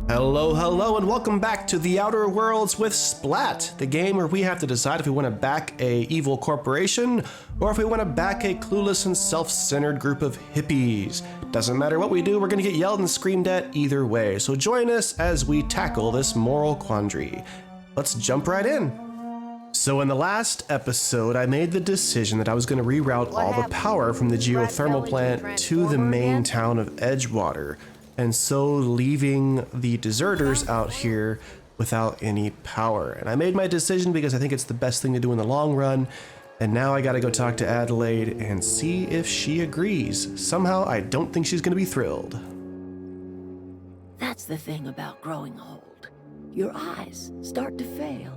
Hello, hello, and welcome back to The Outer Worlds with Splatt, the game where we have to decide if we want to back a evil corporation or if we want to back a clueless and self-centered group of hippies. Doesn't matter what we do, we're going to get yelled and screamed at either way, so join us as we tackle this moral quandary. Let's jump right in. So in the last episode, I made the decision that I was going to reroute all the power from the geothermal plant to the main town of Edgewater, and so leaving the deserters out here without any power. And I made my decision because I think it's the best thing to do in the long run, and now I gotta go talk to Adelaide and see if she agrees. Somehow I don't think she's gonna be thrilled. That's the thing about growing old. Your eyes start to fail.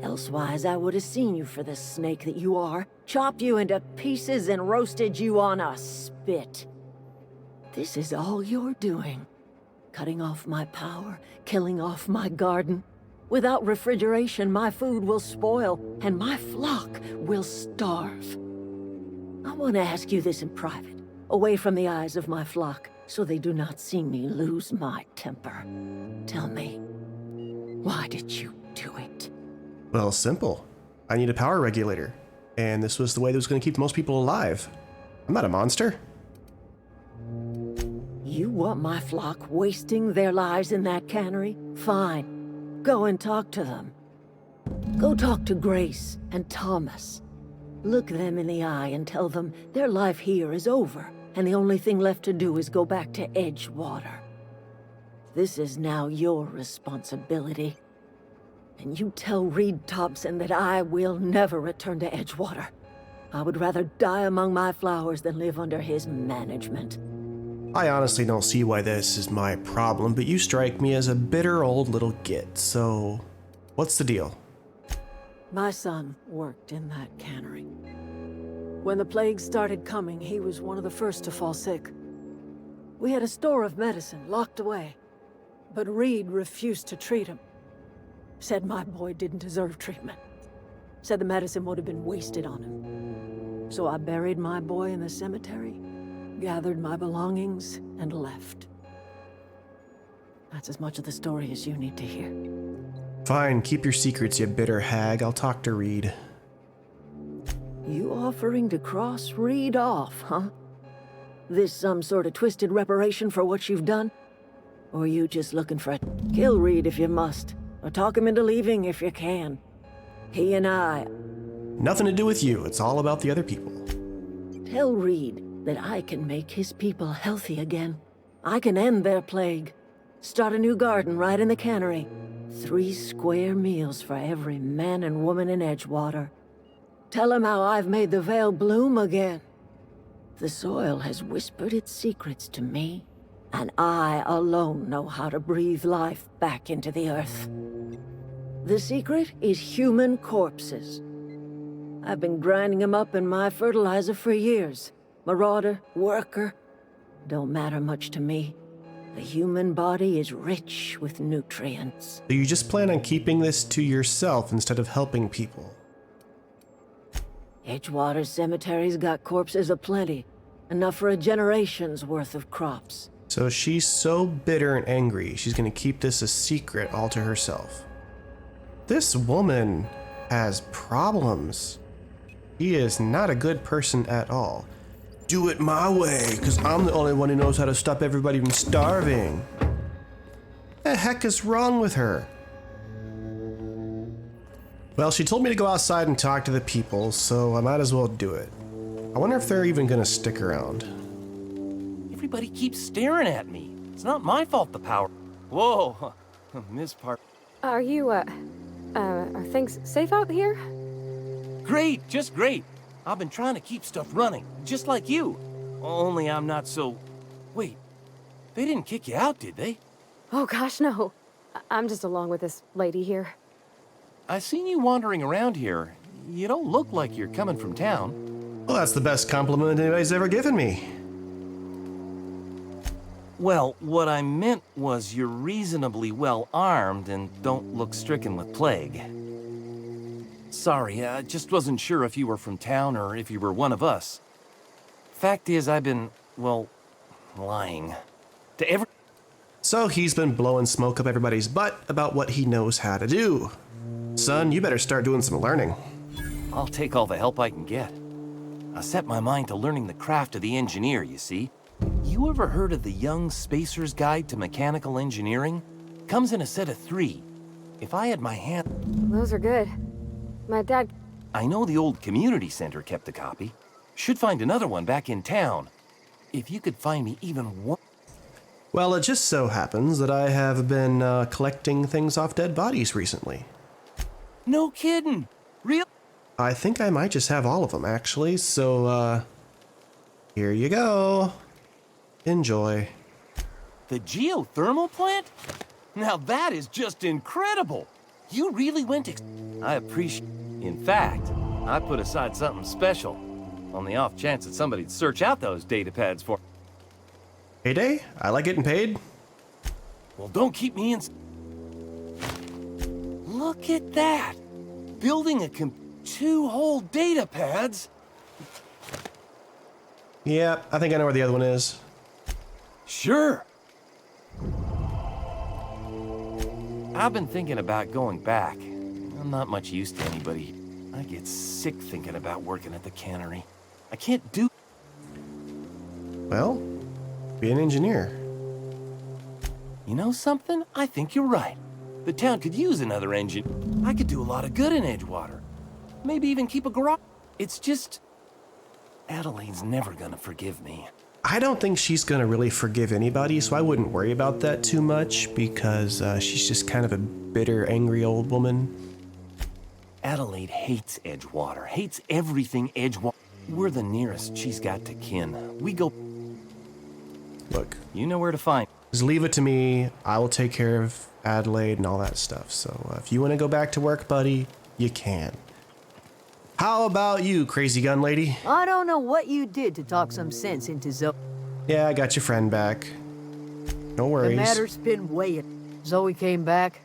Elsewise, I would have seen you for the snake that you are, chopped you into pieces and roasted you on a spit. This is all you're doing. Cutting off my power, killing off my garden. Without refrigeration, my food will spoil, and my flock will starve. I want to ask you this in private, away from the eyes of my flock, so they do not see me lose my temper. Tell me, why did you do it? Well, simple. I need a power regulator, and this was the way that was gonna keep most people alive. I'm not a monster. You want my flock wasting their lives in that cannery? Fine. Go and talk to them. Go talk to Grace and Thomas. Look them in the eye and tell them their life here is over, and the only thing left to do is go back to Edgewater. This is now your responsibility. And you tell Reed Thompson that I will never return to Edgewater. I would rather die among my flowers than live under his management. I honestly don't see why this is my problem, but you strike me as a bitter old little git, so what's the deal? My son worked in that cannery. When the plague started coming, he was one of the first to fall sick. We had a store of medicine locked away, but Reed refused to treat him. Said my boy didn't deserve treatment. Said the medicine would have been wasted on him. So I buried my boy in the cemetery, gathered my belongings, and left. That's as much of the story as you need to hear. Fine, keep your secrets, you bitter hag. I'll talk to Reed. You offering to cross Reed off, huh? This some sort of twisted reparation for what you've done? Or you just looking for a... Kill Reed if you must, or talk him into leaving if you can. He and I... Nothing to do with you, it's all about the other people. Tell Reed that I can make his people healthy again. I can end their plague. Start a new garden right in the cannery. 3 square meals for every man and woman in Edgewater. Tell him how I've made the Vale bloom again. The soil has whispered its secrets to me, and I alone know how to breathe life back into the earth. The secret is human corpses. I've been grinding them up in my fertilizer for years. Marauder, worker, don't matter much to me. The human body is rich with nutrients. So you just plan on keeping this to yourself instead of helping people? Edgewater Cemetery's got corpses aplenty. Enough for a generation's worth of crops. So she's so bitter and angry, she's gonna keep this a secret all to herself. This woman has problems. She is not a good person at all. Do it my way, because I'm the only one who knows how to stop everybody from starving. What the heck is wrong with her? Well, she told me to go outside and talk to the people, so I might as well do it. I wonder if they're even gonna stick around. Everybody keeps staring at me. It's not my fault the power... Whoa, Miss Park. Are things safe out here? Great, just great. I've been trying to keep stuff running, just like you. Only I'm not so... Wait, they didn't kick you out, did they? Oh gosh, no. I'm just along with this lady here. I seen you wandering around here. You don't look like you're coming from town. Well, that's the best compliment anybody's ever given me. Well, what I meant was you're reasonably well armed and don't look stricken with plague. Sorry, I just wasn't sure if you were from town or if you were one of us. Fact is, I've been, well, lying. To every... So he's been blowing smoke up everybody's butt about what he knows how to do. Son, you better start doing some learning. I'll take all the help I can get. I set my mind to learning the craft of the engineer, you see. You ever heard of the Young Spacer's Guide to Mechanical Engineering? Comes in a set of 3. If I had my hand... Those are good. My dad... I know the old community center kept a copy. Should find another one back in town. If you could find me even one... Well, it just so happens that I have been collecting things off dead bodies recently. No kidding! Real? I think I might just have all of them, actually, so, here you go. Enjoy. The geothermal plant? Now that is just incredible! You really went I appreciate... In fact, I put aside something special. On the off chance that somebody'd search out those data pads for... Payday? I like getting paid. Well, don't keep me in... Look at that! Building 2 whole data pads? Yeah, I think I know where the other one is. Sure. I've been thinking about going back. I'm not much use to anybody. I get sick thinking about working at the cannery. I can't do... Well, be an engineer. You know something? I think you're right. The town could use another engine. I could do a lot of good in Edgewater. Maybe even keep a garage. It's just... Adelaide's never gonna forgive me. I don't think she's gonna really forgive anybody, so I wouldn't worry about that too much, because she's just kind of a bitter, angry old woman. Adelaide hates Edgewater, hates everything Edgewater. We're the nearest she's got to kin. We go... Look, You know where to find... just leave it to me. I will take care of Adelaide and all that stuff. So if you want to go back to work, buddy, you can. How about you, crazy gun lady? I don't know what you did to talk some sense into Zoe. Yeah, I got your friend back. No worries. The matter's been weighing. Zoe came back,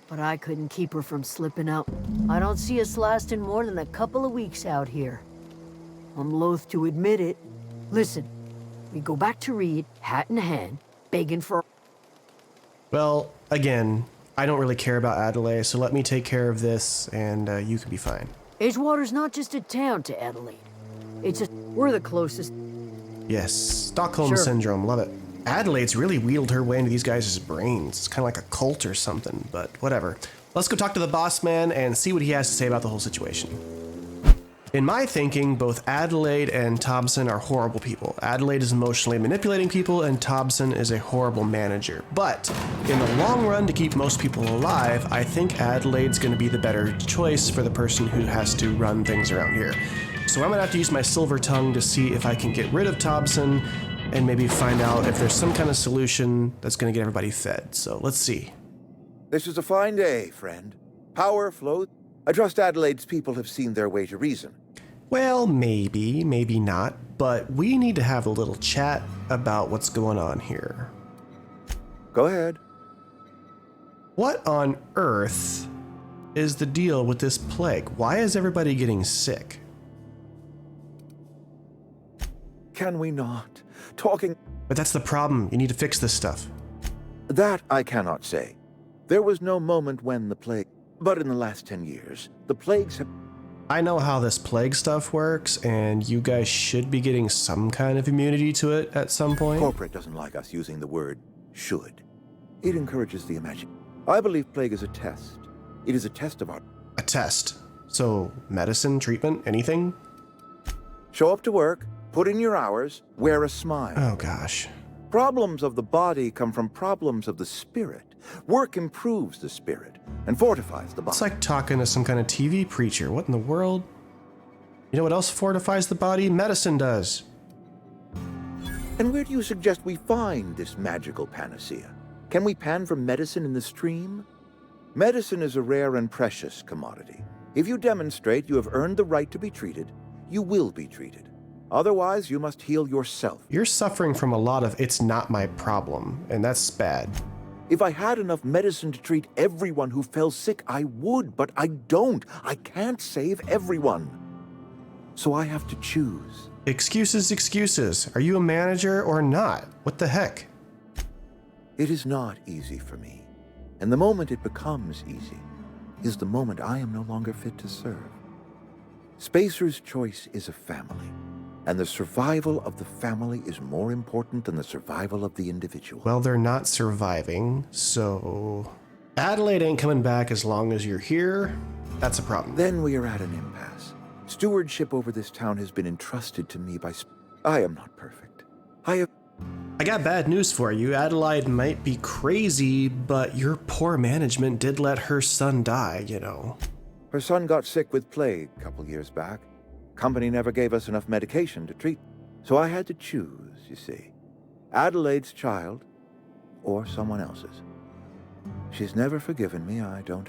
but I couldn't keep her from slipping out. I don't see us lasting more than a couple of weeks out here. I'm loath to admit it. Listen, we go back to Reed, hat in hand, begging for... Well, again, I don't really care about Adelaide, so let me take care of this, and you can be fine. Edgewater's not just a town to Adelaide. It's just... we're the closest. Yes, Stockholm Sure. Syndrome, love it. Adelaide's really wheeled her way into these guys' brains. It's kind of like a cult or something, but whatever. Let's go talk to the boss man and see what he has to say about the whole situation. In my thinking, both Adelaide and Thompson are horrible people. Adelaide is emotionally manipulating people, and Thompson is a horrible manager. But in the long run, to keep most people alive, I think Adelaide's going to be the better choice for the person who has to run things around here. So I'm going to have to use my silver tongue to see if I can get rid of Thompson and maybe find out if there's some kind of solution that's going to get everybody fed. So let's see. This is a fine day, friend. Power flows. I trust Adelaide's people have seen their way to reason. Well, maybe, maybe not, but we need to have a little chat about what's going on here. Go ahead. What on earth is the deal with this plague? Why is everybody getting sick? Can we not? Talking... But that's the problem. You need to fix this stuff. That I cannot say. There was no moment when the plague... But in the last 10 years, the plagues have... I know how this plague stuff works, and you guys should be getting some kind of immunity to it at some point. Corporate doesn't like us using the word should. It encourages the imagination. I believe plague is a test. It is a test of our... A test. So, medicine, treatment, anything? Show up to work, put in your hours, wear a smile. Oh gosh. Problems of the body come from problems of the spirit. Work improves the spirit and fortifies the body. It's like talking to some kind of TV preacher. What in the world? You know what else fortifies the body? Medicine does. And where do you suggest we find this magical panacea? Can we pan for medicine in the stream? Medicine is a rare and precious commodity. If you demonstrate you have earned the right to be treated, you will be treated. Otherwise, you must heal yourself. You're suffering from a lot of "it's not my problem," and that's bad. If I had enough medicine to treat everyone who fell sick, I would, but I don't. I can't save everyone. So I have to choose. Excuses, excuses. Are you a manager or not? What the heck? It is not easy for me, and the moment it becomes easy is the moment I am no longer fit to serve. Spacer's Choice is a family, and the survival of the family is more important than the survival of the individual. Well, they're not surviving, so Adelaide ain't coming back as long as you're here. That's a problem. Then we are at an impasse. Stewardship over this town has been entrusted to me by I am not perfect. I got bad news for you. Adelaide might be crazy, but your poor management did let her son die, you know. Her son got sick with plague a couple years back. Company never gave us enough medication to treat, so I had to choose, you see. Adelaide's child or someone else's. She's never forgiven me, I don't...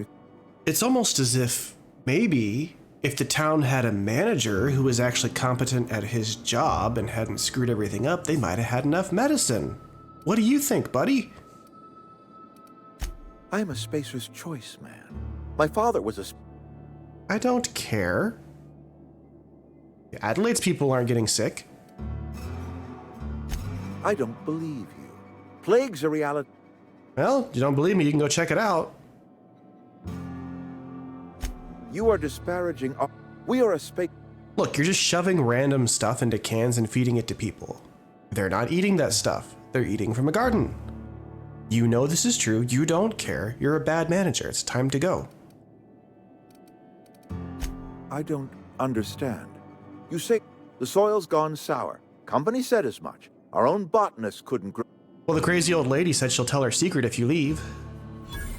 It's almost as if maybe if the town had a manager who was actually competent at his job and hadn't screwed everything up, they might have had enough medicine. What do you think, buddy? I am a Spacer's Choice man. My father was a... I don't care. Adelaide's people aren't getting sick. I don't believe you. Plague's a reality. Well, you don't believe me, you can go check it out. You are disparaging our... We are a space... Look, you're just shoving random stuff into cans and feeding it to people. They're not eating that stuff. They're eating from a garden. You know this is true. You don't care. You're a bad manager. It's time to go. I don't understand. You say the soil's gone sour. Company said as much. Our own botanist couldn't grow... Well, the crazy old lady said she'll tell her secret if you leave.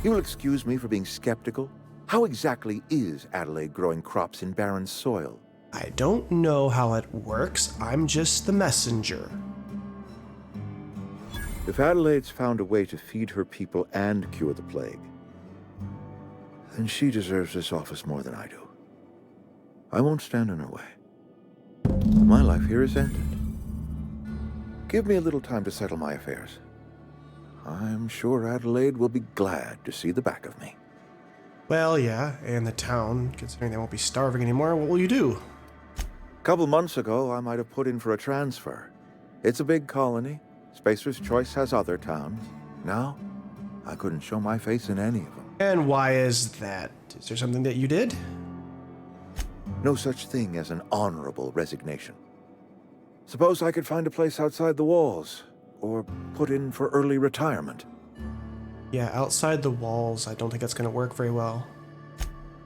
You will excuse me for being skeptical? How exactly is Adelaide growing crops in barren soil? I don't know how it works. I'm just the messenger. If Adelaide's found a way to feed her people and cure the plague, then she deserves this office more than I do. I won't stand in her way. My life here is ended. Give me a little time to settle my affairs. I'm sure Adelaide will be glad to see the back of me. Well, yeah, and the town, considering they won't be starving anymore, what will you do? A couple months ago, I might have put in for a transfer. It's a big colony. Spacer's Choice has other towns. Now, I couldn't show my face in any of them. And why is that? Is there something that you did? No such thing as an honorable resignation. Suppose I could find a place outside the walls, or put in for early retirement. Yeah, outside the walls, I don't think that's going to work very well.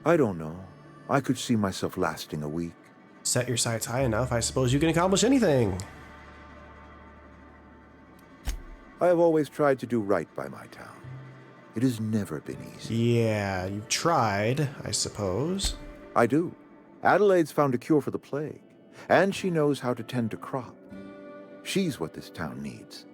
I don't know. I could see myself lasting a week. Set your sights high enough, I suppose you can accomplish anything. I have always tried to do right by my town. It has never been easy. Yeah, you've tried, I suppose. I do. Adelaide's found a cure for the plague, and she knows how to tend to crop. She's what this town needs.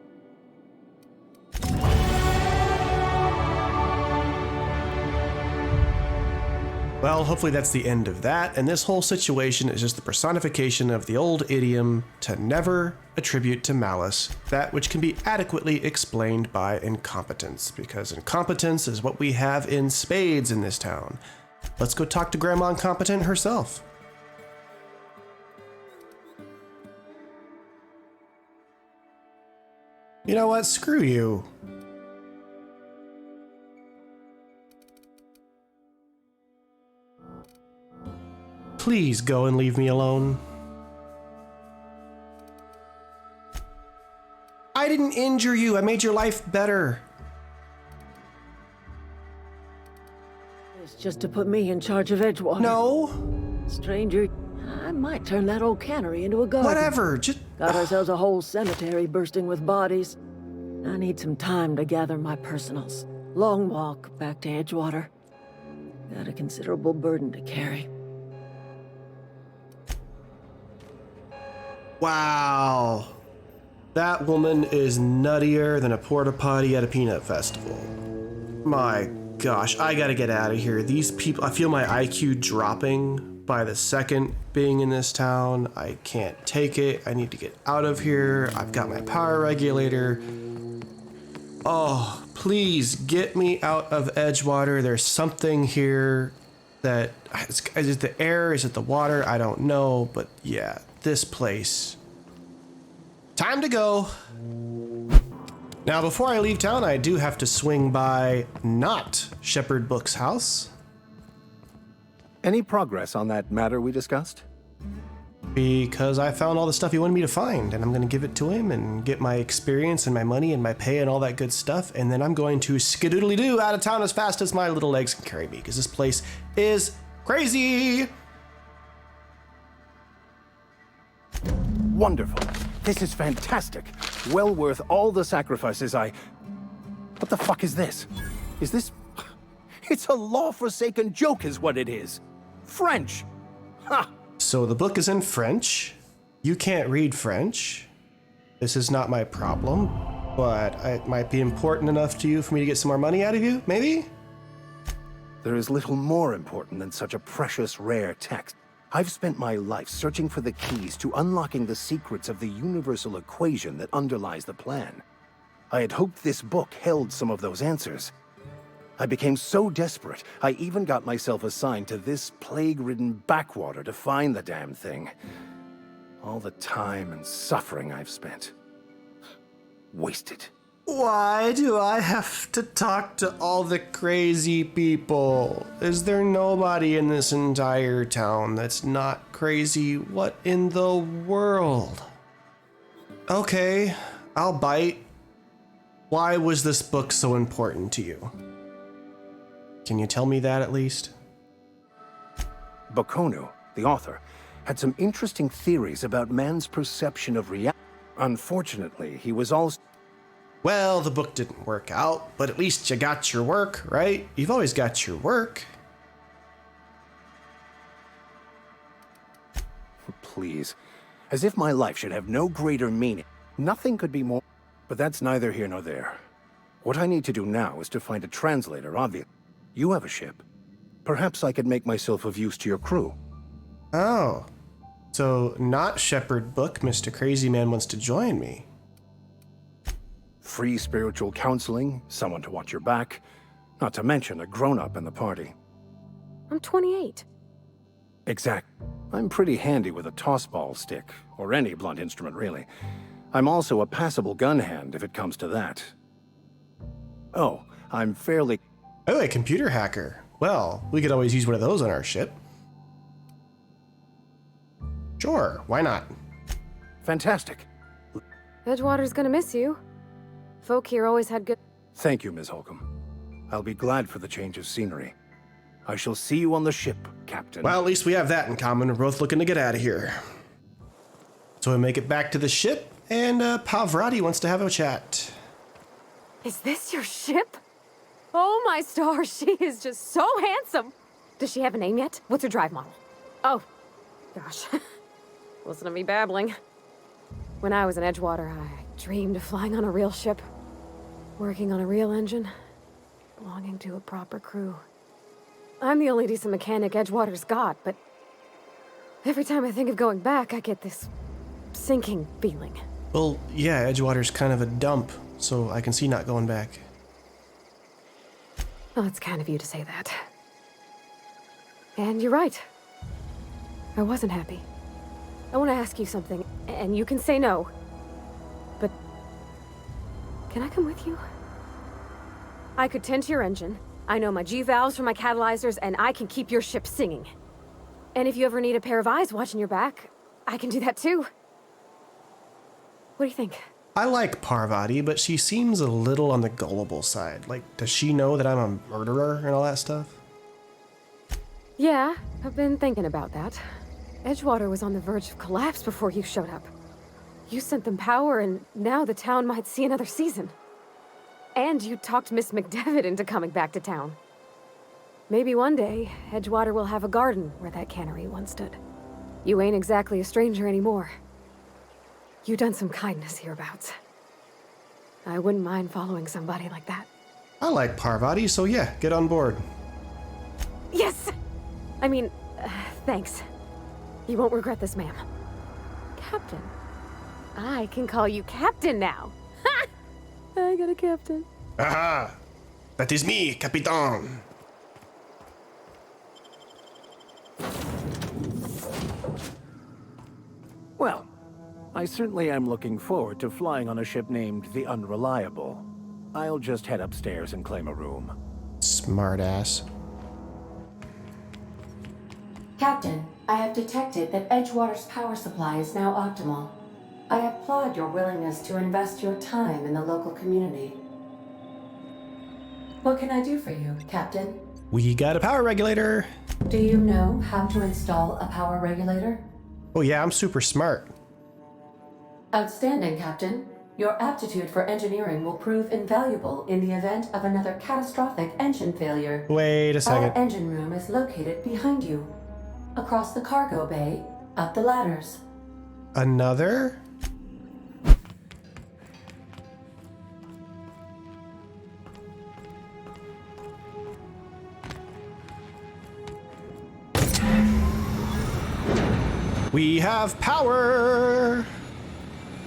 Well, hopefully that's the end of that, and this whole situation is just the personification of the old idiom to never attribute to malice that which can be adequately explained by incompetence, because incompetence is what we have in spades in this town. Let's go talk to Grandma Incompetent herself. You know what? Screw you. Please go and leave me alone. I didn't injure you. I made your life better. It's just to put me in charge of Edgewater. No. Stranger, I might turn that old cannery into a garden. Whatever. Just... Got ourselves a whole cemetery bursting with bodies. I need some time to gather my personals. Long walk back to Edgewater. Got a considerable burden to carry. Wow. That woman is nuttier than a porta potty at a peanut festival. My gosh, I gotta get out of here. These people, I feel my IQ dropping by the second being in this town. I can't take it. I need to get out of here. I've got my power regulator. Oh, please get me out of Edgewater. There's something here that, is it the air? Is it the water? I don't know, but yeah, this place. Time to go. Now, before I leave town, I do have to swing by not Shepherd Book's house. Any progress on that matter we discussed? Because I found all the stuff he wanted me to find, and I'm going to give it to him and get my experience and my money and my pay and all that good stuff, and then I'm going to skidoodly-doo out of town as fast as my little legs can carry me, because this place is crazy! Wonderful. This is fantastic. Well worth all the sacrifices I... What the fuck is this? Is this... It's a law-forsaken joke is what it is. French! Ha! So the book is in French. You can't read French. This is not my problem, but it might be important enough to you for me to get some more money out of you, maybe? There is little more important than such a precious, rare text. I've spent my life searching for the keys to unlocking the secrets of the universal equation that underlies the plan. I had hoped this book held some of those answers. I became so desperate, I even got myself assigned to this plague-ridden backwater to find the damn thing. All the time and suffering I've spent. Wasted. Why do I have to talk to all the crazy people? Is there nobody in this entire town that's not crazy? What in the world? Okay, I'll bite. Why was this book so important to you? Can you tell me that at least? Bakonu, the author, had some interesting theories about man's perception of reality. Unfortunately, he was also... Well, the book didn't work out, but at least you got your work, right? You've always got your work. Please. As if my life should have no greater meaning. Nothing could be more... But that's neither here nor there. What I need to do now is to find a translator, obviously. You have a ship. Perhaps I could make myself of use to your crew. Oh. So, not Shepherd Book, Mr. Crazy Man wants to join me. Free spiritual counseling, someone to watch your back, not to mention a grown-up in the party. I'm 28. Exact. I'm pretty handy with a tossball stick, or any blunt instrument, really. I'm also a passable gun hand, if it comes to that. Oh, I'm fairly... Oh, a computer hacker. Well, we could always use one of those on our ship. Sure, why not? Fantastic. Edgewater's gonna miss you. Folk here always had good... Thank you, Ms. Holcomb. I'll be glad for the change of scenery. I shall see you on the ship, Captain. Well, at least we have that in common. We're both looking to get out of here. So we make it back to the ship, and Pavarotti wants to have a chat. Is this your ship? Oh my stars, she is just so handsome. Does she have a name yet? What's her drive model? Oh, gosh. Listen to me babbling. When I was in Edgewater, I dreamed of flying on a real ship, working on a real engine, belonging to a proper crew. I'm the only decent mechanic Edgewater's got, but every time I think of going back, I get this sinking feeling. Well, yeah, Edgewater's kind of a dump, so I can see not going back. Well, it's kind of you to say that. And you're right. I wasn't happy. I want to ask you something, and you can say no. But can I come with you? I could tend to your engine. I know my G-valves for my catalyzers, and I can keep your ship singing. And if you ever need a pair of eyes watching your back, I can do that too. What do you think? I like Parvati, but she seems a little on the gullible side. Like, does she know that I'm a murderer and all that stuff? Yeah, I've been thinking about that. Edgewater was on the verge of collapse before you showed up. You sent them power, and now the town might see another season. And you talked Miss McDevitt into coming back to town. Maybe one day, Edgewater will have a garden where that cannery once stood. You ain't exactly a stranger anymore. You've done some kindness hereabouts. I wouldn't mind following somebody like that. I like Parvati, so yeah, get on board. Yes! I mean, thanks. You won't regret this, ma'am. Captain. I can call you Captain now. Ha! I got a captain. Aha! That is me, Capitan. Well, I certainly am looking forward to flying on a ship named the Unreliable. I'll just head upstairs and claim a room. Smartass. Captain, I have detected that Edgewater's power supply is now optimal. I applaud your willingness to invest your time in the local community. What can I do for you, Captain? We got a power regulator. Do you know how to install a power regulator? Oh yeah, I'm super smart. Outstanding, Captain. Your aptitude for engineering will prove invaluable in the event of another catastrophic engine failure. Wait a second. Our engine room is located behind you. Across the cargo bay, up the ladders. Another? We have power!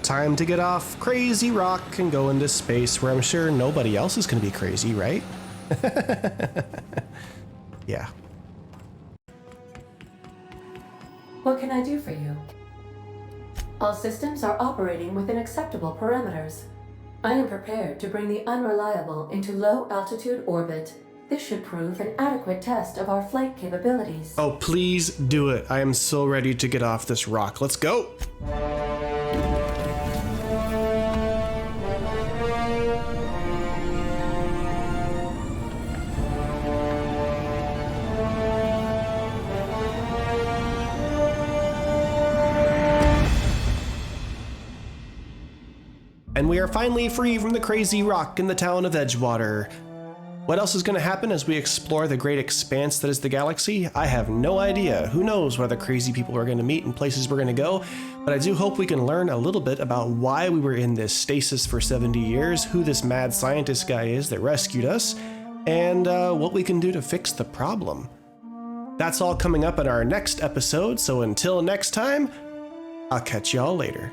Time to get off Crazy Rock and go into space where I'm sure nobody else is going to be crazy, right? Yeah. What can I do for you? All systems are operating within acceptable parameters. I am prepared to bring the Unreliable into low-altitude orbit. This should prove an adequate test of our flight capabilities. Oh, please do it. I am so ready to get off this rock. Let's go! And we are finally free from the crazy rock in the town of Edgewater. What else is going to happen as we explore the great expanse that is the galaxy? I have no idea. Who knows what other crazy people we're going to meet and places we're going to go, but I do hope we can learn a little bit about why we were in this stasis for 70 years, who this mad scientist guy is that rescued us, and what we can do to fix the problem. That's all coming up in our next episode, so until next time, I'll catch y'all later.